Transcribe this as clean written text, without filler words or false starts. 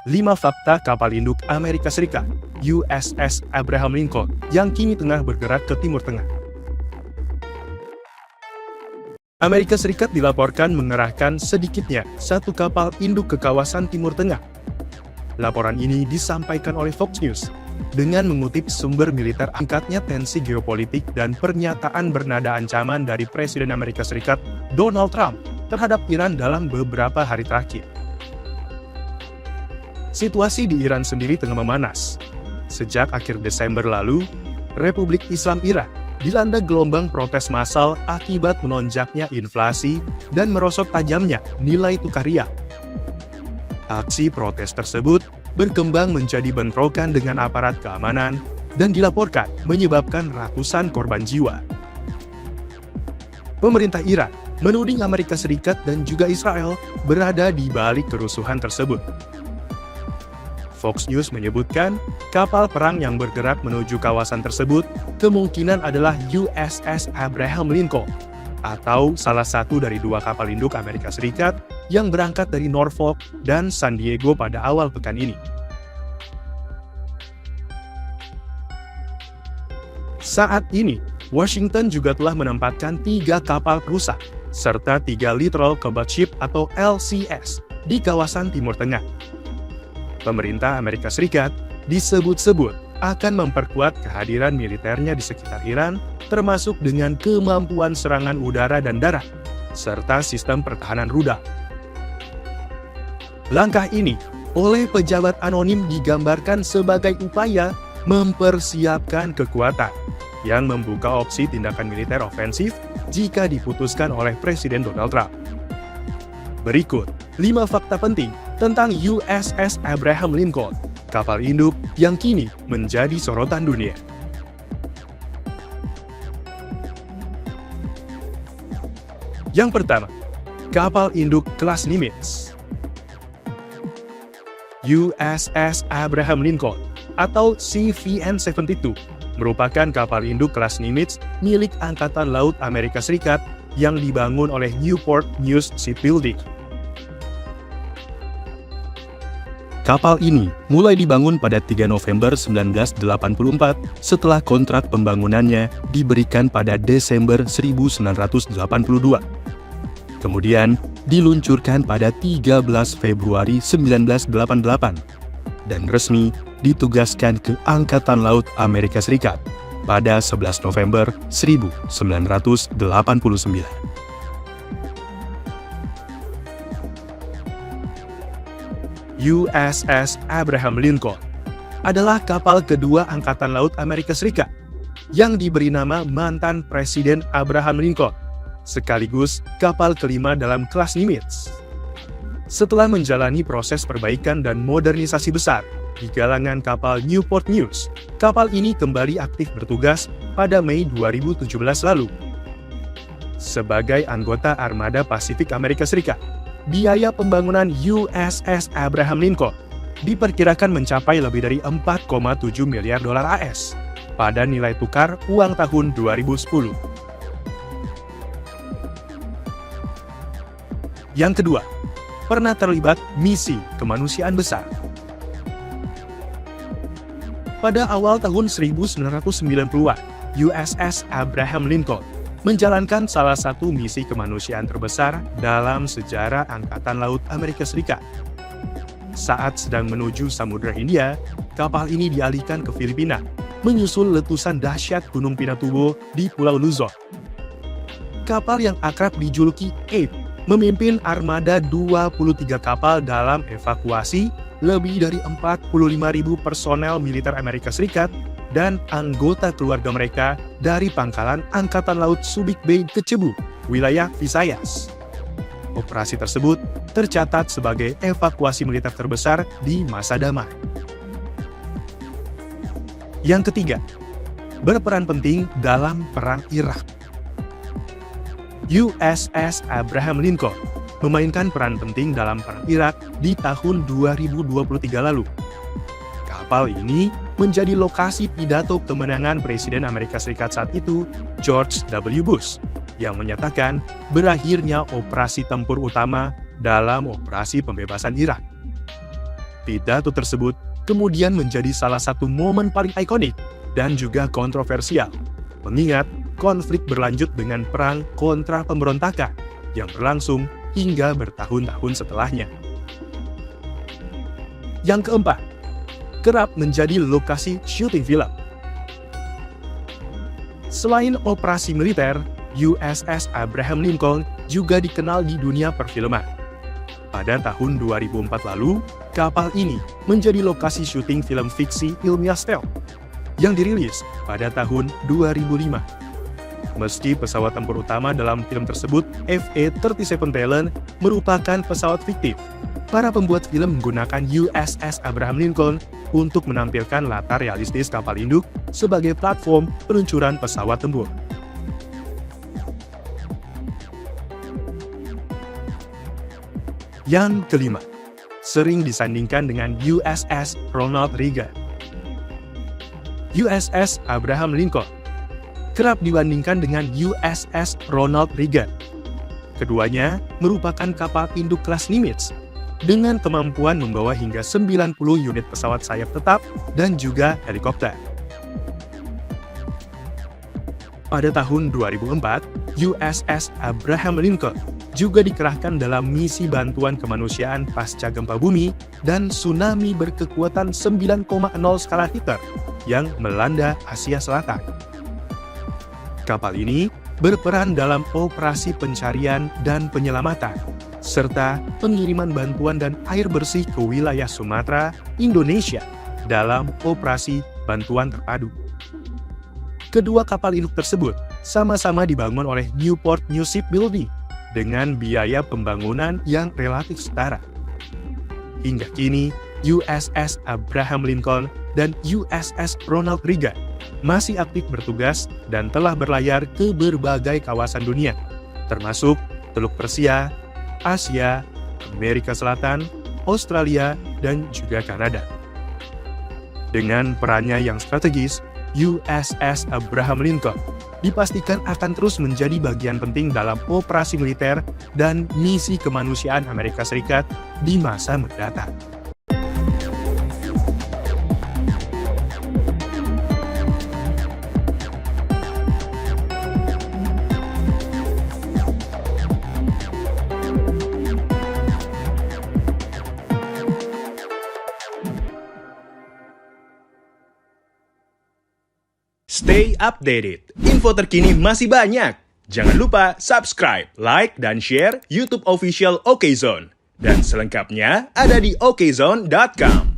5 fakta kapal induk Amerika Serikat, USS Abraham Lincoln, yang kini tengah bergerak ke Timur Tengah. Amerika Serikat dilaporkan mengerahkan sedikitnya 1 kapal induk ke kawasan Timur Tengah. Laporan ini disampaikan oleh Fox News dengan mengutip sumber militer angkatnya tensi geopolitik dan pernyataan bernada ancaman dari Presiden Amerika Serikat Donald Trump terhadap Iran dalam beberapa hari terakhir. Situasi di Iran sendiri tengah memanas. Sejak akhir Desember lalu, Republik Islam Iran dilanda gelombang protes massal akibat melonjaknya inflasi dan merosot tajamnya nilai tukar rial. Aksi protes tersebut berkembang menjadi bentrokan dengan aparat keamanan dan dilaporkan menyebabkan ratusan korban jiwa. Pemerintah Iran menuding Amerika Serikat dan juga Israel berada di balik kerusuhan tersebut. Fox News menyebutkan, kapal perang yang bergerak menuju kawasan tersebut kemungkinan adalah USS Abraham Lincoln, atau salah satu dari 2 kapal induk Amerika Serikat yang berangkat dari Norfolk dan San Diego pada awal pekan ini. Saat ini, Washington juga telah menempatkan 3 kapal perusak, serta 3 Littoral Combat Ship atau LCS di kawasan Timur Tengah. Pemerintah Amerika Serikat disebut-sebut akan memperkuat kehadiran militernya di sekitar Iran, termasuk dengan kemampuan serangan udara dan darat, serta sistem pertahanan rudal. Langkah ini oleh pejabat anonim digambarkan sebagai upaya mempersiapkan kekuatan yang membuka opsi tindakan militer ofensif jika diputuskan oleh Presiden Donald Trump. Berikut 5 fakta penting tentang USS Abraham Lincoln, kapal induk yang kini menjadi sorotan dunia. Yang pertama, kapal induk kelas Nimitz. USS Abraham Lincoln atau CVN-72 merupakan kapal induk kelas Nimitz milik Angkatan Laut Amerika Serikat yang dibangun oleh Newport News Shipbuilding. Kapal ini mulai dibangun pada 3 November 1984 setelah kontrak pembangunannya diberikan pada Desember 1982. Kemudian diluncurkan pada 13 Februari 1988 dan resmi ditugaskan ke Angkatan Laut Amerika Serikat pada 11 November 1989. USS Abraham Lincoln adalah kapal kedua Angkatan Laut Amerika Serikat yang diberi nama mantan Presiden Abraham Lincoln, sekaligus kapal kelima dalam kelas Nimitz. Setelah menjalani proses perbaikan dan modernisasi besar di galangan kapal Newport News, kapal ini kembali aktif bertugas pada Mei 2017 lalu. Sebagai anggota Armada Pasifik Amerika Serikat, biaya pembangunan USS Abraham Lincoln diperkirakan mencapai lebih dari 4,7 miliar dolar AS pada nilai tukar uang tahun 2010. Yang kedua, pernah terlibat misi kemanusiaan besar. Pada awal tahun 1990-an, USS Abraham Lincoln menjalankan salah satu misi kemanusiaan terbesar dalam sejarah Angkatan Laut Amerika Serikat. Saat sedang menuju Samudra Hindia, kapal ini dialihkan ke Filipina, menyusul letusan dahsyat Gunung Pinatubo di Pulau Luzon. Kapal yang akrab dijuluki Abe memimpin armada 23 kapal dalam evakuasi lebih dari 45.000 personel militer Amerika Serikat dan anggota keluarga mereka dari pangkalan Angkatan Laut Subic Bay ke Cebu, wilayah Visayas. Operasi tersebut tercatat sebagai evakuasi militer terbesar di masa damai. Yang ketiga, berperan penting dalam Perang Irak. USS Abraham Lincoln memainkan peran penting dalam Perang Irak di tahun 2023 lalu. Kapal ini menjadi lokasi pidato kemenangan Presiden Amerika Serikat saat itu, George W. Bush, yang menyatakan berakhirnya operasi tempur utama dalam operasi pembebasan Irak. Pidato tersebut kemudian menjadi salah satu momen paling ikonik dan juga kontroversial, mengingat konflik berlanjut dengan perang kontra pemberontakan yang berlangsung hingga bertahun-tahun setelahnya. Yang keempat, kerap menjadi lokasi syuting film. Selain operasi militer, USS Abraham Lincoln juga dikenal di dunia perfilman. Pada tahun 2004 lalu, kapal ini menjadi lokasi syuting film fiksi ilmiah stealth yang dirilis pada tahun 2005. Meski pesawat tempur utama dalam film tersebut, FA-37 Talon, merupakan pesawat fiktif, para pembuat film menggunakan USS Abraham Lincoln untuk menampilkan latar realistis kapal induk sebagai platform peluncuran pesawat tempur. Yang kelima, sering disandingkan dengan USS Ronald Reagan. USS Abraham Lincoln kerap dibandingkan dengan USS Ronald Reagan. Keduanya merupakan kapal induk kelas Nimitz dengan kemampuan membawa hingga 90 unit pesawat sayap tetap dan juga helikopter. Pada tahun 2004, USS Abraham Lincoln juga dikerahkan dalam misi bantuan kemanusiaan pasca gempa bumi dan tsunami berkekuatan 9,0 skala Richter yang melanda Asia Selatan. Kapal ini berperan dalam operasi pencarian dan penyelamatan, serta pengiriman bantuan dan air bersih ke wilayah Sumatera, Indonesia, dalam operasi bantuan terpadu. Kedua kapal induk tersebut sama-sama dibangun oleh Newport News Shipbuilding dengan biaya pembangunan yang relatif setara. Hingga kini, USS Abraham Lincoln dan USS Ronald Reagan masih aktif bertugas dan telah berlayar ke berbagai kawasan dunia, termasuk Teluk Persia, Asia, Amerika Selatan, Australia, dan juga Kanada. Dengan perannya yang strategis, USS Abraham Lincoln dipastikan akan terus menjadi bagian penting dalam operasi militer dan misi kemanusiaan Amerika Serikat di masa mendatang. Stay updated. Info terkini masih banyak. Jangan lupa subscribe, like, dan share YouTube official OKZone. Dan selengkapnya ada di okezone.com.